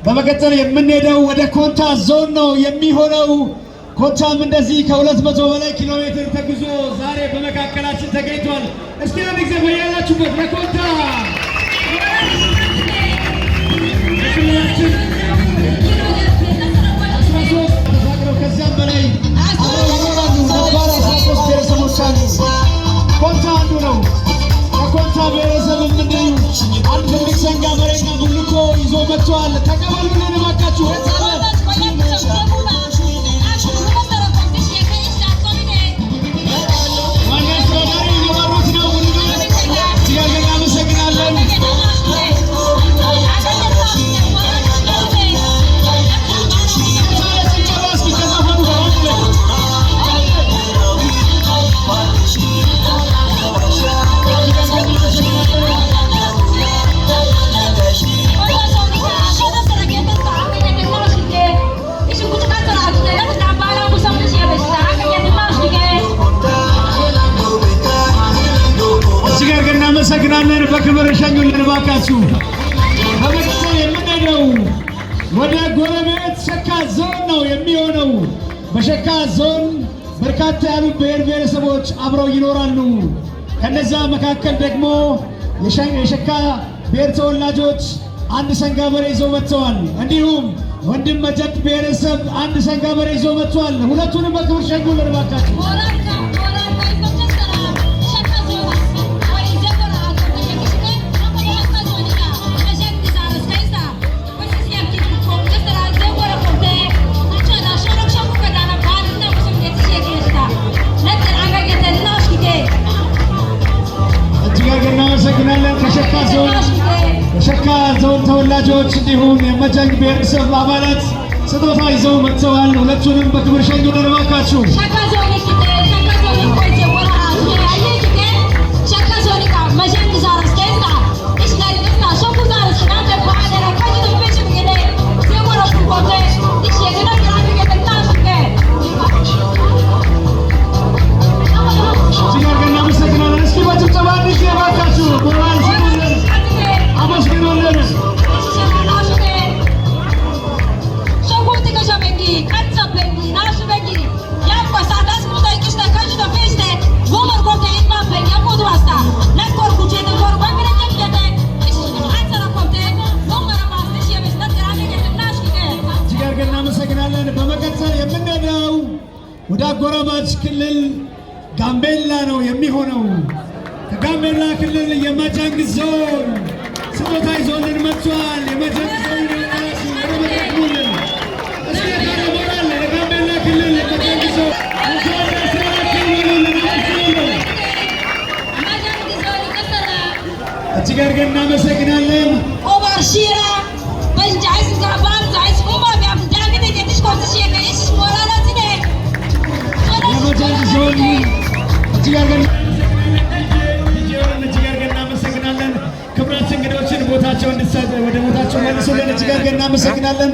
በመቀጠል የምንሄደው ወደ ኮንታ ዞን ነው የሚሆነው። ኮንታም እንደዚህ ከ200 በላይ ኪሎ ሜትር ተጉዞ ዛሬ በመካከላችን ተገኝቷል። እስኪ አንድ ጊዜ በያላችሁበት ለኮንታ ከዚያም በላይ ይኖራሉ። ነባር 13 ብሔረሰቦች አሉ። ኮንታ አንዱ ነው። ከኮንታ ብሔረሰብም እንዲሁ አንድ ትልቅ ሰንጋ በሬና ቡልኮ ይዞ መጥቷል። ተቀበሉልን እባካችሁ። እናመሰግናለን። በክብር ሸኙልን እባካችሁ። በመቀጠል የምንሄደው ወደ ጎረቤት ሸካ ዞን ነው የሚሆነው። በሸካ ዞን በርካታ ያሉ ብሔር ብሔረሰቦች አብረው ይኖራሉ። ከነዛ መካከል ደግሞ የሸካ ብሔር ተወላጆች አንድ ሰንጋ በሬ ይዘው መጥተዋል። እንዲሁም ወንድም መጀት ብሔረሰብ አንድ ሰንጋ በሬ ይዘው መጥተዋል። ሁለቱንም በክብር ሸኙልን እባካችሁ። እናመሰግናለን። ከሸካ ዞን ተወላጆች እንዲሁም የመጀንግ ብሔረሰብ አባላት ስጦታ ይዘው መጥተዋል። ሁለቱንም በክብር ሸኙልን እባካችሁ። በመቀጠል የምንሄደው ወደ አጎራባች ክልል ጋምቤላ ነው የሚሆነው። ከጋምቤላ ክልል የመጀንግ ዞን ስጦታ ይዞልን መጥቷል። የመጀንግ ዞን ወደመጠቅሙልን እስኪ ታረበራል። ለጋምቤላ ክልል የመጀንግ ዞን እጅግ አድርገን እናመሰግናለን። ኦባርሺራ በንጃይስ ጋባር ዛይስ እጅግ አድርገን እናመሰግናለን። ክብራት እንግዶችን ቦታቸው ወደ ቦታቸው መልሱልን። እጅግ አድርገን እናመሰግናለን።